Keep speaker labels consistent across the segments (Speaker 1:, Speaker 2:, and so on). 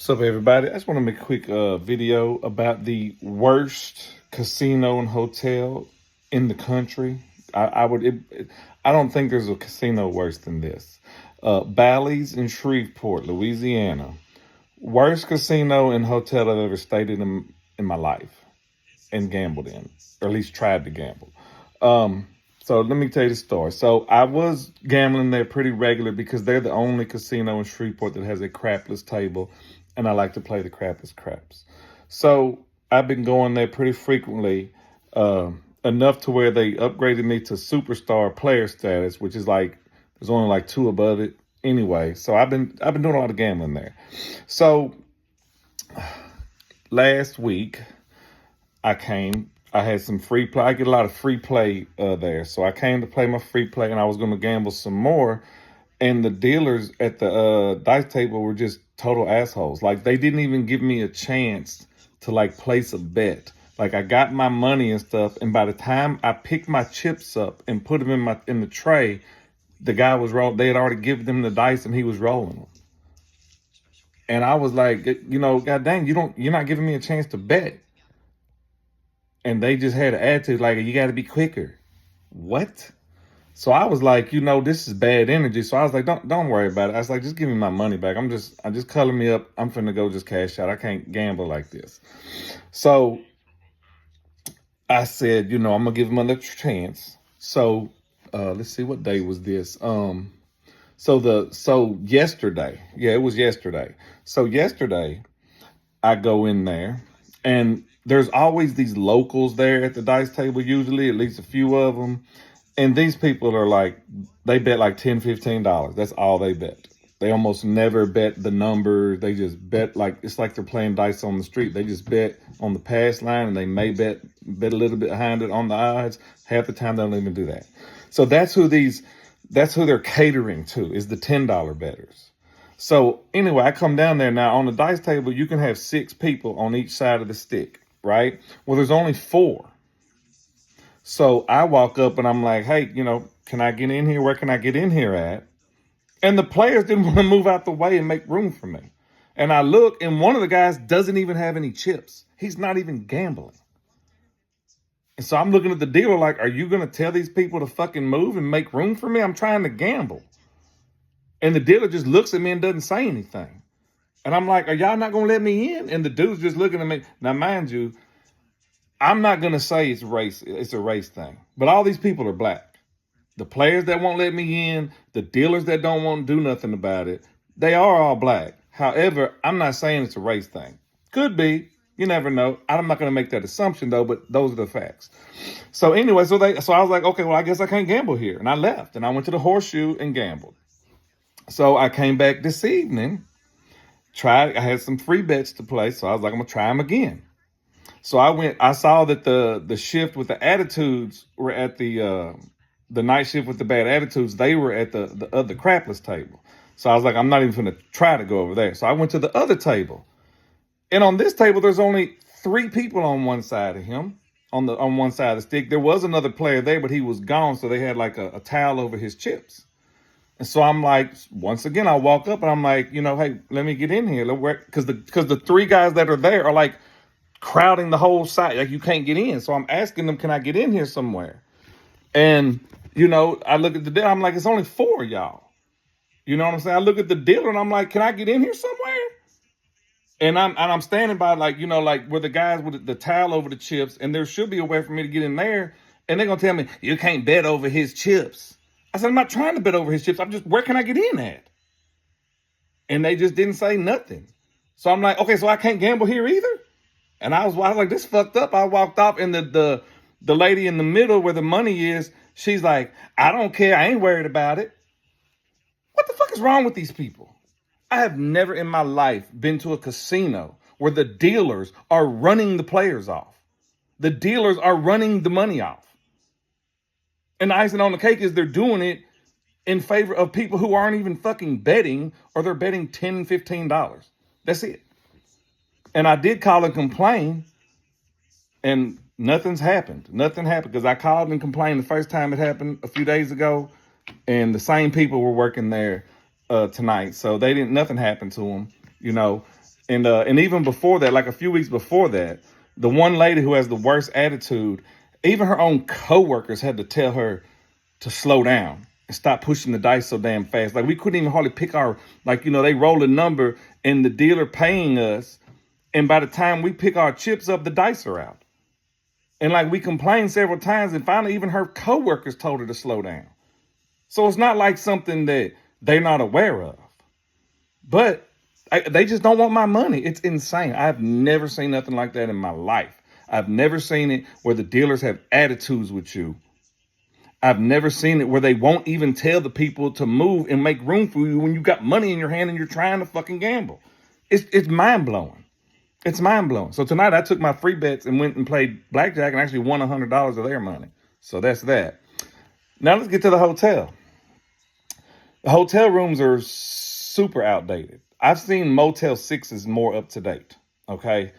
Speaker 1: What's up, everybody? I just want to make a quick video about the worst casino and hotel in the country. I don't think there's a casino worse than this. Bally's in Shreveport, Louisiana. Worst casino and hotel I've ever stayed in my life and gambled in, or at least tried to gamble. So let me tell you the story. So I was gambling there pretty regular because they're the only casino in Shreveport that has a crapless table, and I like to play the crapless craps. So I've been going there pretty frequently, enough to where they upgraded me to superstar player status, which is like there's only like two above it anyway. So I've been doing a lot of gambling there. So last week I had some free play. I get a lot of free play there. So I came to play my free play, and I was going to gamble some more. And the dealers at the dice table were just total assholes. Like, they didn't even give me a chance to like place a bet. Like, I got my money and stuff, and by the time I picked my chips up and put them in the tray, the guy was rolling. They had already given them the dice, and he was rolling them. And I was like, God dang, you're not giving me a chance to bet. And they just had an attitude like, you got to be quicker. What? So I was like, this is bad energy. So I was like, don't worry about it. I was like, just give me my money back. I just color me up. I'm finna go just cash out. I can't gamble like this. So I said, I'm gonna give him another chance. So let's see, what day was this? So yesterday. Yeah, it was yesterday. So yesterday I go in there, and there's always these locals there at the dice table, usually, at least a few of them. And these people are like, they bet like $10, $15. That's all they bet. They almost never bet the numbers. They just bet like, it's like they're playing dice on the street. They just bet on the pass line, and they may bet a little bit behind it on the odds. Half the time they don't even do that. So that's who they're catering to, is the $10 bettors. So anyway, I come down there. Now on the dice table, you can have 6 people on each side of the stick, right? Well, there's only 4. So I walk up and I'm like, hey, can I get in here? Where can I get in here at? And the players didn't want to move out the way and make room for me. And I look, and one of the guys doesn't even have any chips. He's not even gambling. And so I'm looking at the dealer like, are you going to tell these people to fucking move and make room for me? I'm trying to gamble. And the dealer just looks at me and doesn't say anything. And I'm like, are y'all not going to let me in? And the dude's just looking at me. Now, mind you, I'm not going to say it's a race thing, but all these people are black. The players that won't let me in, the dealers that don't want to do nothing about it, they are all black. However, I'm not saying it's a race thing. Could be. You never know. I'm not going to make that assumption, though, but those are the facts. So anyway, so I was like, okay, well, I guess I can't gamble here. And I left, and I went to the Horseshoe and gambled. So I came back this evening, I had some free bets to play, so I was like, I'm going to try them again. So I saw that the shift with the attitudes were at the night shift with the bad attitudes. They were at the other crapless table. So I was like, I'm not even going to try to go over there. So I went to the other table. And on this table, there's only 3 people on one side of him, on one side of the stick. There was another player there, but he was gone. So they had like a towel over his chips. And so I'm like, once again, I walk up and I'm like, hey, let me get in here. Because the 3 guys that are there are like crowding the whole side. Like, you can't get in. So I'm asking them, can I get in here somewhere? And, I look at the dealer. I'm like, it's only 4 y'all. You know what I'm saying? I look at the dealer and I'm like, can I get in here somewhere? And I'm standing by like where the guys with the towel over the chips, and there should be a way for me to get in there. And they're going to tell me, you can't bet over his chips. I said, I'm not trying to bet over his chips. Where can I get in at? And they just didn't say nothing. So I'm like, okay, so I can't gamble here either? And I was like, this fucked up. I walked off, and the lady in the middle where the money is, she's like, I don't care. I ain't worried about it. What the fuck is wrong with these people? I have never in my life been to a casino where the dealers are running the players off. The dealers are running the money off. And the icing on the cake is they're doing it in favor of people who aren't even fucking betting, or they're betting $10, $15. That's it. And I did call and complain, and nothing's happened. Nothing happened, because I called and complained the first time it happened a few days ago, and the same people were working there tonight. So nothing happened to them, And even before that, like a few weeks before that, the one lady who has the worst attitude, even her own coworkers had to tell her to slow down and stop pushing the dice so damn fast. Like we couldn't even hardly pick our, like, they roll a number and the dealer paying us. And by the time we pick our chips up, the dice are out. And like we complained several times, and finally even her coworkers told her to slow down. So it's not like something that they're not aware of. But they just don't want my money. It's insane. I've never seen nothing like that in my life. I've never seen it where the dealers have attitudes with you. I've never seen it where they won't even tell the people to move and make room for you when you got money in your hand and you're trying to fucking gamble. It's mind blowing. It's mind blowing. So tonight I took my free bets and went and played blackjack and actually won $100 of their money. So that's that. Now let's get to the hotel. The hotel rooms are super outdated. I've seen Motel 6s more up to date. Okay.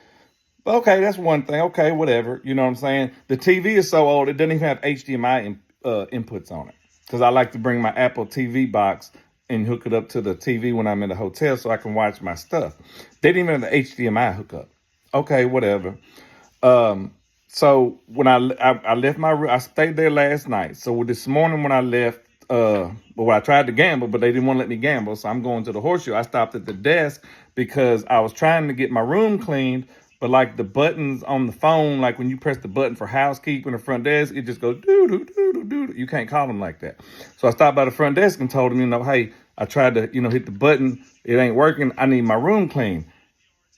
Speaker 1: That's one thing. Okay, whatever. You know what I'm saying? The TV is so old, it doesn't even have HDMI inputs on it. Because I like to bring my Apple TV box and hook it up to the TV when I'm in the hotel so I can watch my stuff. They didn't even have the HDMI hookup. Okay, whatever. So when I left my room, I stayed there last night. So this morning when I left, I tried to gamble, but they didn't want to let me gamble. So I'm going to the Horseshoe. I stopped at the desk because I was trying to get my room cleaned. But like the buttons on the phone, like when you press the button for housekeeping or front desk, it just goes doo-doo-doo-doo-doo. You can't call them like that. So I stopped by the front desk and told them, hey, I tried to, hit the button. It ain't working. I need my room clean.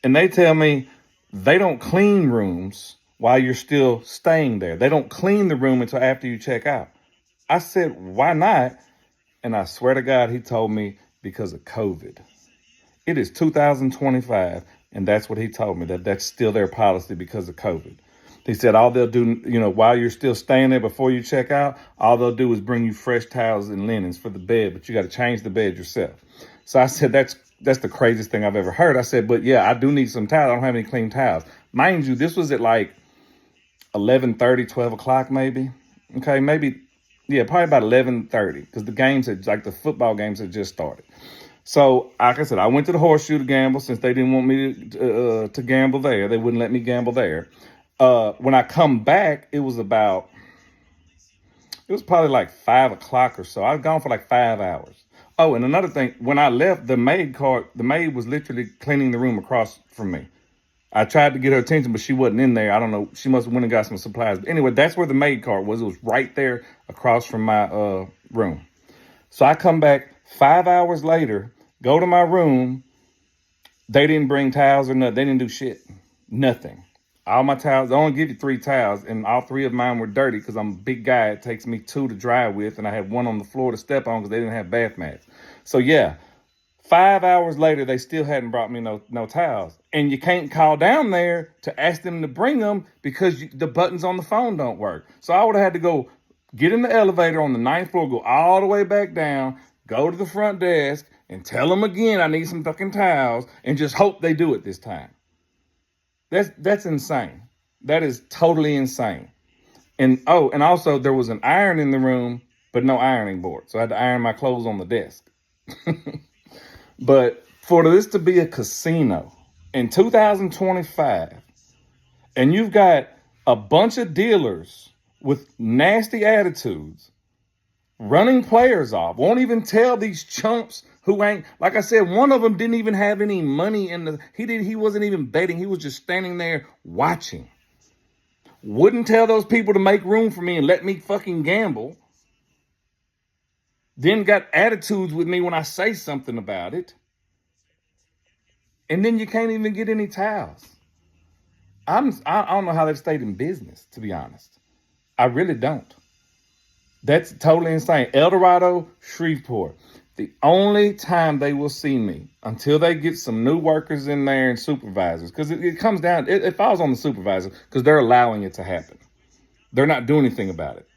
Speaker 1: And they tell me they don't clean rooms while you're still staying there. They don't clean the room until after you check out. I said, why not? And I swear to God, he told me because of COVID. It is 2025. And that's what he told me, that's still their policy because of COVID. He said all they'll do, while you're still staying there before you check out, all they'll do is bring you fresh towels and linens for the bed, but you got to change the bed yourself. So I said, that's the craziest thing I've ever heard. I said, but yeah, I do need some towels. I don't have any clean towels. Mind you, this was at like 11:30, 12 o'clock maybe. Okay, maybe, probably about 11:30 because the football games had just started. So, like I said, I went to the Horseshoe to gamble since they didn't want me to gamble there. They wouldn't let me gamble there. When I come back, it was probably like 5 o'clock or so. I was gone for like 5 hours. Oh, and another thing, when I left, the maid was literally cleaning the room across from me. I tried to get her attention, but she wasn't in there. I don't know. She must have went and got some supplies. But anyway, that's where the maid cart was. It was right there across from my room. So I come back 5 hours later, go to my room. They didn't bring towels or nothing. They didn't do shit. Nothing. All my towels, they only give you 3 towels, and all 3 of mine were dirty because I'm a big guy. It takes me 2 to dry with, and I had 1 on the floor to step on because they didn't have bath mats. So yeah, 5 hours later, they still hadn't brought me no towels. And you can't call down there to ask them to bring them because the buttons on the phone don't work. So I would have had to go get in the elevator on the 9th floor, go all the way back down, go to the front desk, and tell them again I need some fucking towels, and just hope they do it this time. That's insane. That is totally insane. And also there was an iron in the room, but no ironing board. So I had to iron my clothes on the desk. But for this to be a casino in 2025, and you've got a bunch of dealers with nasty attitudes running players off, won't even tell these chumps who ain't, like I said, one of them didn't even have any money he wasn't even betting. He was just standing there watching. Wouldn't tell those people to make room for me and let me fucking gamble. Then got attitudes with me when I say something about it. And then you can't even get any towels. I don't know how they've stayed in business, to be honest. I really don't. That's totally insane. El Dorado, Shreveport. The only time they will see me until they get some new workers in there and supervisors, because it comes down, it falls on the supervisor because they're allowing it to happen. They're not doing anything about it.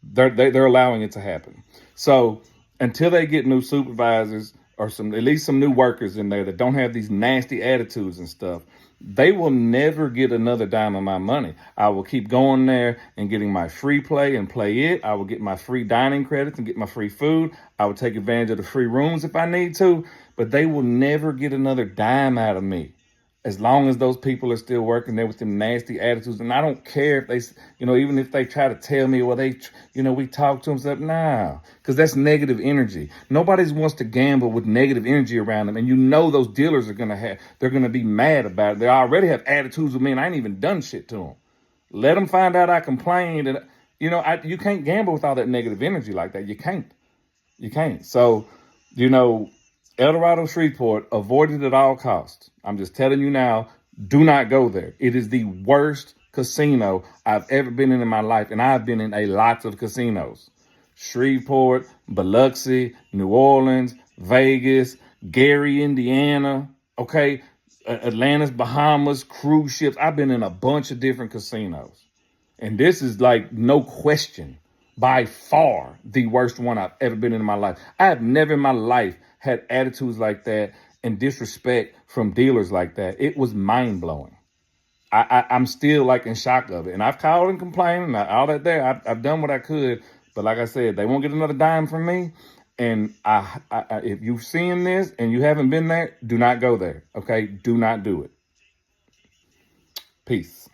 Speaker 1: They're allowing it to happen. So until they get new supervisors or at least some new workers in there that don't have these nasty attitudes and stuff, they will never get another dime of my money. I will keep going there and getting my free play and play it. I will get my free dining credits and get my free food. I will take advantage of the free rooms if I need to, but they will never get another dime out of me. as long as those people are still working there with them nasty attitudes. And I don't care if they, even if they try to tell me, well, we talk to them stuff. Nah, because that's negative energy. Nobody wants to gamble with negative energy around them. And those dealers they're going to be mad about it. They already have attitudes with me and I ain't even done shit to them. Let them find out I complained. And, you can't gamble with all that negative energy like that. You can't. You can't. So, El Dorado, Shreveport, avoid it at all costs. I'm just telling you now, do not go there. It is the worst casino I've ever been in my life, and I've been in a lot of casinos. Shreveport, Biloxi, New Orleans, Vegas, Gary, Indiana, okay, Atlantis, Bahamas, cruise ships. I've been in a bunch of different casinos. And this is like no question, by far the worst one I've ever been in my life. I have never in my life had attitudes like that and disrespect from dealers like that. It was mind blowing. I'm still like in shock of it. And I've called and complained and all that there. I've done what I could. But like I said, they won't get another dime from me. And if you've seen this and you haven't been there, do not go there. Okay? Do not do it. Peace.